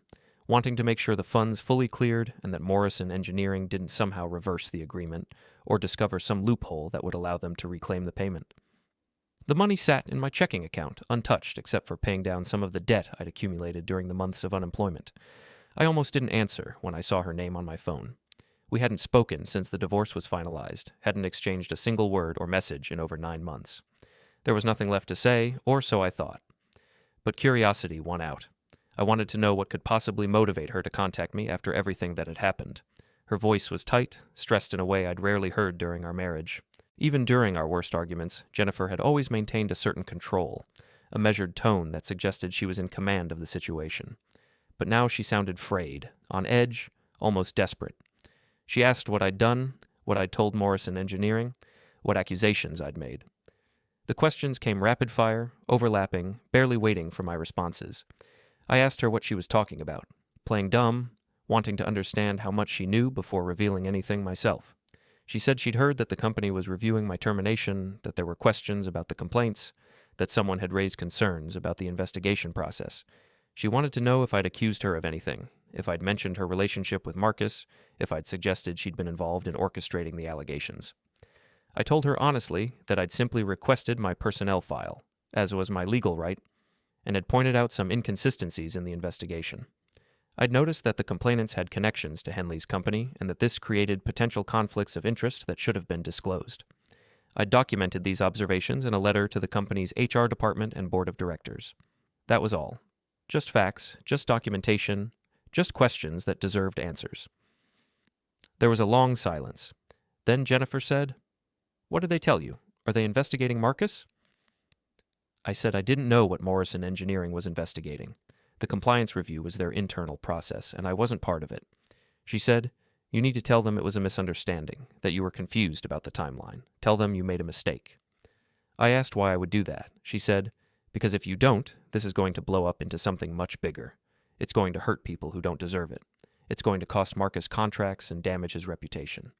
wanting to make sure the funds fully cleared and that Morrison Engineering didn't somehow reverse the agreement or discover some loophole that would allow them to reclaim the payment. The money sat in my checking account, untouched except for paying down some of the debt I'd accumulated during the months of unemployment. I almost didn't answer when I saw her name on my phone. We hadn't spoken since the divorce was finalized, hadn't exchanged a single word or message in over 9 months. There was nothing left to say, or so I thought. But curiosity won out. I wanted to know what could possibly motivate her to contact me after everything that had happened. Her voice was tight, stressed in a way I'd rarely heard during our marriage. Even during our worst arguments, Jennifer had always maintained a certain control, a measured tone that suggested she was in command of the situation. But now she sounded frayed, on edge, almost desperate. She asked what I'd done, what I'd told Morrison Engineering, what accusations I'd made. The questions came rapid fire, overlapping, barely waiting for my responses. I asked her what she was talking about, playing dumb, wanting to understand how much she knew before revealing anything myself. She said she'd heard that the company was reviewing my termination, that there were questions about the complaints, that someone had raised concerns about the investigation process. She wanted to know if I'd accused her of anything, if I'd mentioned her relationship with Marcus, if I'd suggested she'd been involved in orchestrating the allegations. I told her honestly that I'd simply requested my personnel file, as was my legal right, and had pointed out some inconsistencies in the investigation. I'd noticed that the complainants had connections to Henley's company and that this created potential conflicts of interest that should have been disclosed. I'd documented these observations in a letter to the company's HR department and board of directors. That was all. Just facts, just documentation, just questions that deserved answers. There was a long silence. Then Jennifer said, "What did they tell you? Are they investigating Marcus?" I said I didn't know what Morrison Engineering was investigating. The compliance review was their internal process, and I wasn't part of it. She said, "You need to tell them it was a misunderstanding, that you were confused about the timeline. Tell them you made a mistake." I asked why I would do that. She said, "Because if you don't, this is going to blow up into something much bigger. It's going to hurt people who don't deserve it. It's going to cost Marcus contracts and damage his reputation."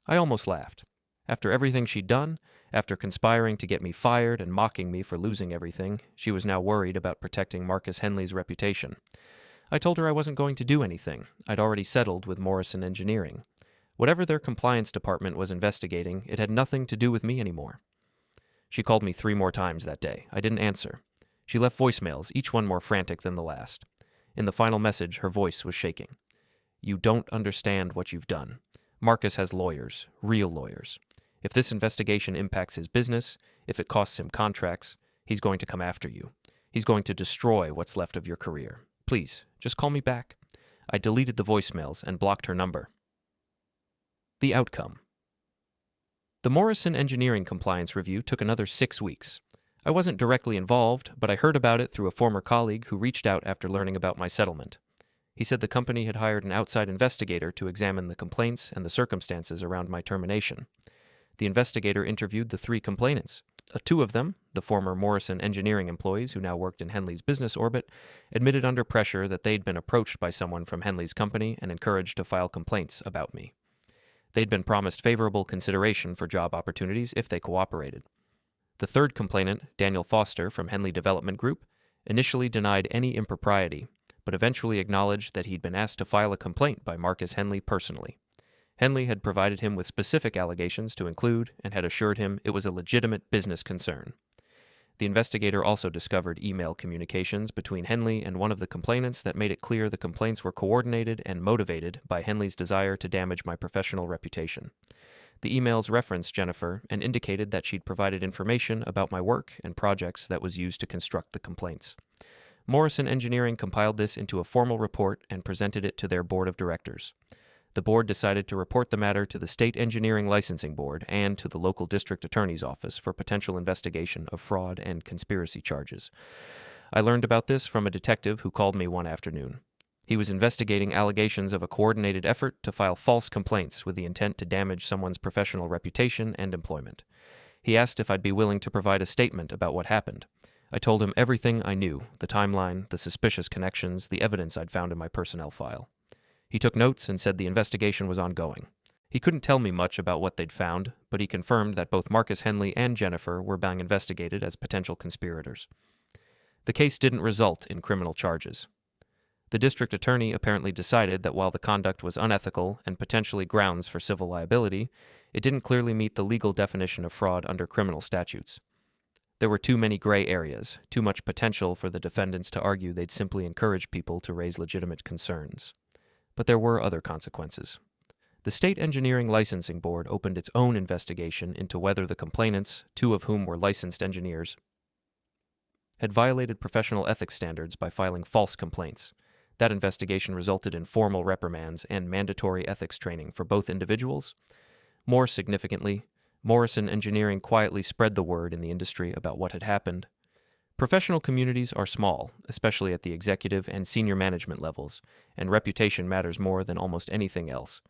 I almost laughed. After everything she'd done, after conspiring to get me fired and mocking me for losing everything, she was now worried about protecting Marcus Henley's reputation. I told her I wasn't going to do anything. I'd already settled with Morrison Engineering. Whatever their compliance department was investigating, it had nothing to do with me anymore. She called me 3 more times that day. I didn't answer. She left voicemails, each one more frantic than the last. In the final message, her voice was shaking. "You don't understand what you've done. Marcus has lawyers, real lawyers. If this investigation impacts his business, if it costs him contracts, he's going to come after you. He's going to destroy what's left of your career. Please, just call me back." I deleted the voicemails and blocked her number. The outcome. The Morrison Engineering compliance review took another 6 weeks. I wasn't directly involved, but I heard about it through a former colleague who reached out after learning about my settlement. He said the company had hired an outside investigator to examine the complaints and the circumstances around my termination. The investigator interviewed the 3 complainants. 2 of them, the former Morrison Engineering employees who now worked in Henley's business orbit, admitted under pressure that they'd been approached by someone from Henley's company and encouraged to file complaints about me. They'd been promised favorable consideration for job opportunities if they cooperated. The 3rd complainant, Daniel Foster from Henley Development Group, initially denied any impropriety, but eventually acknowledged that he'd been asked to file a complaint by Marcus Henley personally. Henley had provided him with specific allegations to include and had assured him it was a legitimate business concern. The investigator also discovered email communications between Henley and one of the complainants that made it clear the complaints were coordinated and motivated by Henley's desire to damage my professional reputation. The emails referenced Jennifer and indicated that she'd provided information about my work and projects that was used to construct the complaints. Morrison Engineering compiled this into a formal report and presented it to their board of directors. The board decided to report the matter to the State Engineering Licensing Board and to the local district attorney's office for potential investigation of fraud and conspiracy charges. I learned about this from a detective who called me one afternoon. He was investigating allegations of a coordinated effort to file false complaints with the intent to damage someone's professional reputation and employment. He asked if I'd be willing to provide a statement about what happened. I told him everything I knew, the timeline, the suspicious connections, the evidence I'd found in my personnel file. He took notes and said the investigation was ongoing. He couldn't tell me much about what they'd found, but he confirmed that both Marcus Henley and Jennifer were being investigated as potential conspirators. The case didn't result in criminal charges. The district attorney apparently decided that while the conduct was unethical and potentially grounds for civil liability, it didn't clearly meet the legal definition of fraud under criminal statutes. There were too many gray areas, too much potential for the defendants to argue they'd simply encourage people to raise legitimate concerns. But there were other consequences. The State Engineering Licensing Board opened its own investigation into whether the complainants, 2 of whom were licensed engineers, had violated professional ethics standards by filing false complaints. That investigation resulted in formal reprimands and mandatory ethics training for both individuals. More significantly, Morrison Engineering quietly spread the word in the industry about what had happened. Professional communities are small, especially at the executive and senior management levels, and reputation matters more than almost anything else.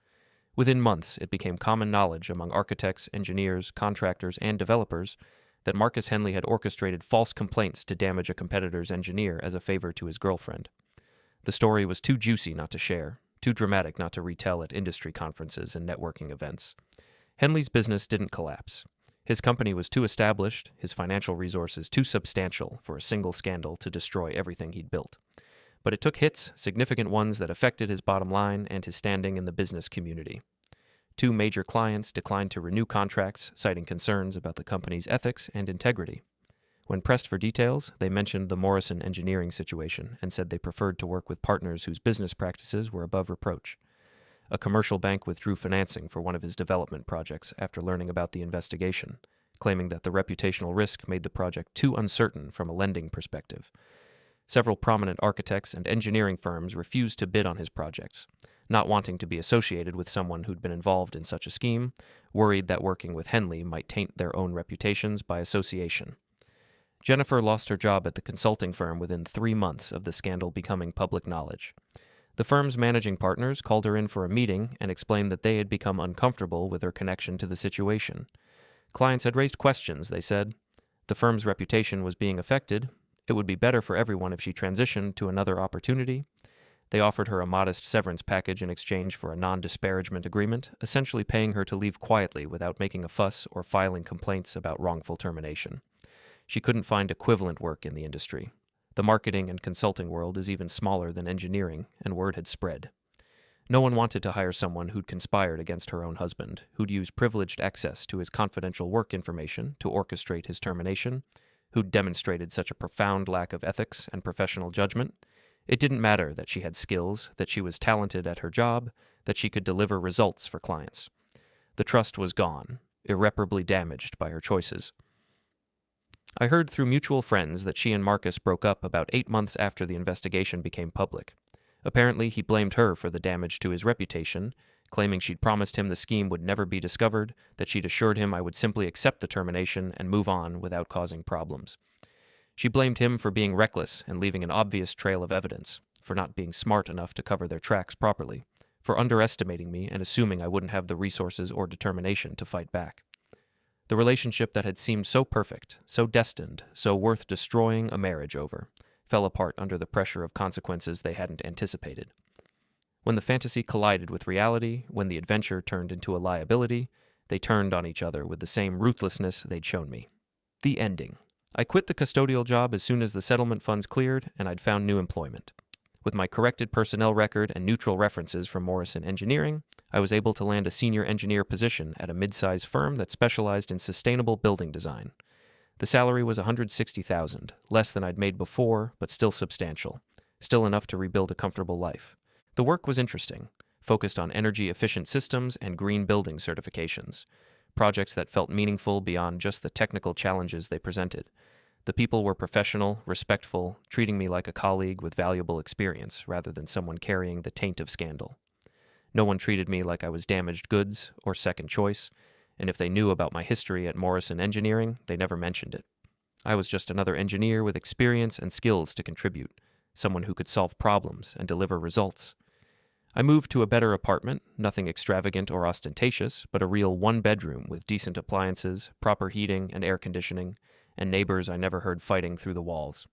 Within months, it became common knowledge among architects, engineers, contractors, and developers that Marcus Henley had orchestrated false complaints to damage a competitor's engineer as a favor to his girlfriend. The story was too juicy not to share, too dramatic not to retell at industry conferences and networking events. Henley's business didn't collapse. His company was too established, his financial resources too substantial for a single scandal to destroy everything he'd built. But it took hits, significant ones that affected his bottom line and his standing in the business community. 2 major clients declined to renew contracts, citing concerns about the company's ethics and integrity. When pressed for details, they mentioned the Morrison Engineering situation and said they preferred to work with partners whose business practices were above reproach. A commercial bank withdrew financing for one of his development projects after learning about the investigation, claiming that the reputational risk made the project too uncertain from a lending perspective. Several prominent architects and engineering firms refused to bid on his projects. not wanting to be associated with someone who'd been involved in such a scheme, worried that working with Henley might taint their own reputations by association. Jennifer lost her job at the consulting firm within 3 months of the scandal becoming public knowledge. The firm's managing partners called her in for a meeting and explained that they had become uncomfortable with her connection to the situation. Clients had raised questions, they said. The firm's reputation was being affected. It would be better for everyone if she transitioned to another opportunity. They offered her a modest severance package in exchange for a non-disparagement agreement, essentially paying her to leave quietly without making a fuss or filing complaints about wrongful termination. She couldn't find equivalent work in the industry. The marketing and consulting world is even smaller than engineering, and word had spread. No one wanted to hire someone who'd conspired against her own husband, who'd used privileged access to his confidential work information to orchestrate his termination, who'd demonstrated such a profound lack of ethics and professional judgment. It didn't matter that she had skills, that she was talented at her job, that she could deliver results for clients. The trust was gone, irreparably damaged by her choices. I heard through mutual friends that she and Marcus broke up about 8 months after the investigation became public. Apparently, he blamed her for the damage to his reputation, claiming she'd promised him the scheme would never be discovered, that she'd assured him I would simply accept the termination and move on without causing problems. She blamed him for being reckless and leaving an obvious trail of evidence, for not being smart enough to cover their tracks properly, for underestimating me and assuming I wouldn't have the resources or determination to fight back. The relationship that had seemed so perfect, so destined, so worth destroying a marriage over, fell apart under the pressure of consequences they hadn't anticipated. When the fantasy collided with reality, when the adventure turned into a liability, they turned on each other with the same ruthlessness they'd shown me. The ending. I quit the custodial job as soon as the settlement funds cleared, and I'd found new employment. With my corrected personnel record and neutral references from Morrison Engineering, I was able to land a senior engineer position at a mid-sized firm that specialized in sustainable building design. The salary was $160,000, less than I'd made before, but still substantial, still enough to rebuild a comfortable life. The work was interesting, focused on energy-efficient systems and green building certifications, projects that felt meaningful beyond just the technical challenges they presented. The people were professional, respectful, treating me like a colleague with valuable experience rather than someone carrying the taint of scandal. No one treated me like I was damaged goods or second choice, and if they knew about my history at Morrison Engineering, they never mentioned it. I was just another engineer with experience and skills to contribute, someone who could solve problems and deliver results. I moved to a better apartment, nothing extravagant or ostentatious, but a real one-bedroom with decent appliances, proper heating and air conditioning, and neighbors I never heard fighting through the walls.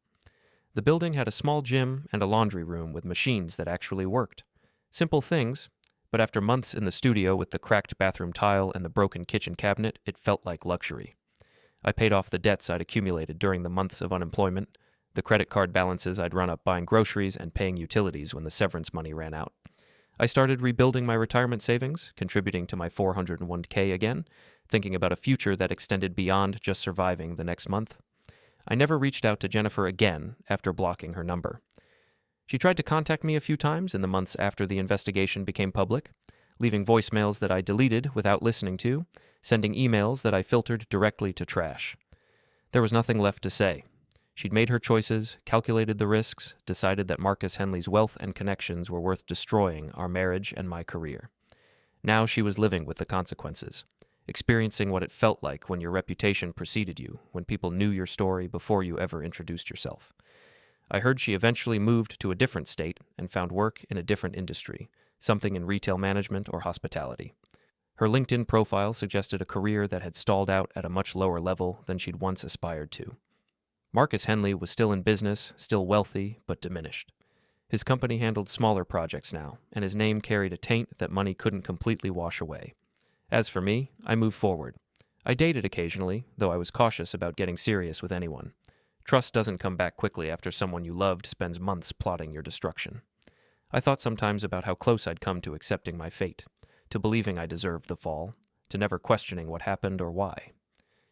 The building had a small gym and a laundry room with machines that actually worked. Simple things, but after months in the studio with the cracked bathroom tile and the broken kitchen cabinet, it felt like luxury. I paid off the debts I'd accumulated during the months of unemployment, the credit card balances I'd run up buying groceries and paying utilities when the severance money ran out. I started rebuilding my retirement savings, contributing to my 401k again, thinking about a future that extended beyond just surviving the next month. I never reached out to Jennifer again after blocking her number. She tried to contact me a few times in the months after the investigation became public, leaving voicemails that I deleted without listening to, sending emails that I filtered directly to trash. There was nothing left to say. She'd made her choices, calculated the risks, decided that Marcus Henley's wealth and connections were worth destroying our marriage and my career. Now she was living with the consequences, experiencing what it felt like when your reputation preceded you, when people knew your story before you ever introduced yourself. I heard she eventually moved to a different state and found work in a different industry, something in retail management or hospitality. Her LinkedIn profile suggested a career that had stalled out at a much lower level than she'd once aspired to. Marcus Henley was still in business, still wealthy, but diminished. His company handled smaller projects now, and his name carried a taint that money couldn't completely wash away. As for me, I moved forward. I dated occasionally, though I was cautious about getting serious with anyone. Trust doesn't come back quickly after someone you loved spends months plotting your destruction. I thought sometimes about how close I'd come to accepting my fate, to believing I deserved the fall, to never questioning what happened or why.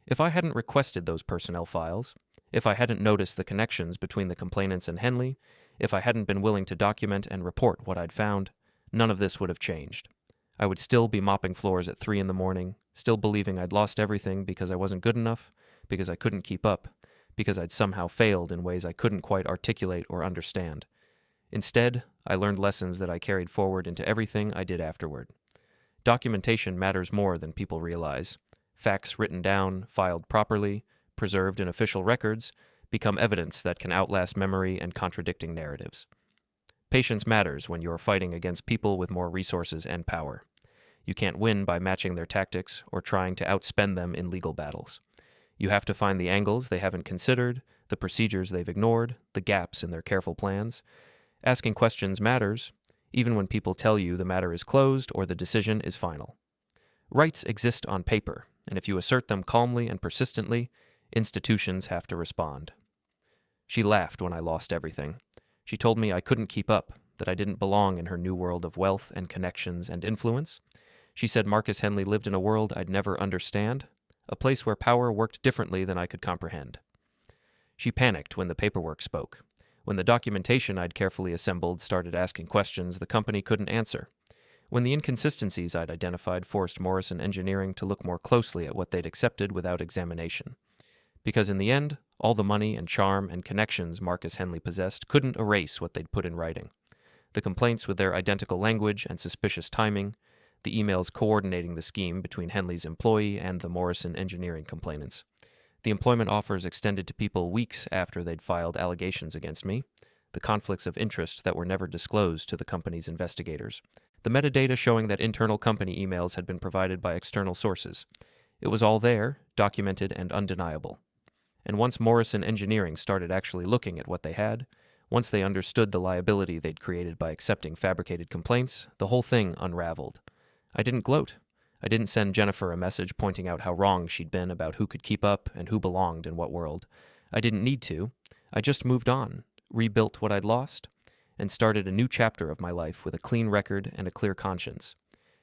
If I hadn't requested those personnel files, if I hadn't noticed the connections between the complainants and Henley, if I hadn't been willing to document and report what I'd found, none of this would have changed. I would still be mopping floors at 3 a.m, still believing I'd lost everything because I wasn't good enough, because I couldn't keep up, because I'd somehow failed in ways I couldn't quite articulate or understand. Instead, I learned lessons that I carried forward into everything I did afterward. Documentation matters more than people realize. Facts written down, filed properly, preserved in official records, become evidence that can outlast memory and contradicting narratives. Patience matters when you're fighting against people with more resources and power. You can't win by matching their tactics or trying to outspend them in legal battles. You have to find the angles they haven't considered, the procedures they've ignored, the gaps in their careful plans. Asking questions matters, even when people tell you the matter is closed or the decision is final. Rights exist on paper, and if you assert them calmly and persistently, institutions have to respond. She laughed when I lost everything. She told me I couldn't keep up, that I didn't belong in her new world of wealth and connections and influence. She said Marcus Henley lived in a world I'd never understand, a place where power worked differently than I could comprehend. She panicked when the paperwork spoke. When the documentation I'd carefully assembled started asking questions the company couldn't answer. When the inconsistencies I'd identified forced Morrison Engineering to look more closely at what they'd accepted without examination. Because in the end, all the money and charm and connections Marcus Henley possessed couldn't erase what they'd put in writing. The complaints with their identical language and suspicious timing, the emails coordinating the scheme between Henley's employee and the Morrison Engineering complainants, the employment offers extended to people weeks after they'd filed allegations against me, the conflicts of interest that were never disclosed to the company's investigators, the metadata showing that internal company emails had been provided by external sources. It was all there, documented and undeniable. And once Morrison Engineering started actually looking at what they had, once they understood the liability they'd created by accepting fabricated complaints, the whole thing unraveled. I didn't gloat. I didn't send Jennifer a message pointing out how wrong she'd been about who could keep up and who belonged in what world. I didn't need to. I just moved on, rebuilt what I'd lost, and started a new chapter of my life with a clean record and a clear conscience.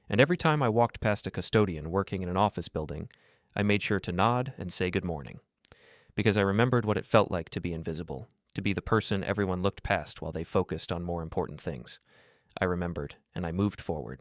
And every time I walked past a custodian working in an office building, I made sure to nod and say good morning. Because I remembered what it felt like to be invisible, to be the person everyone looked past while they focused on more important things. I remembered, and I moved forward.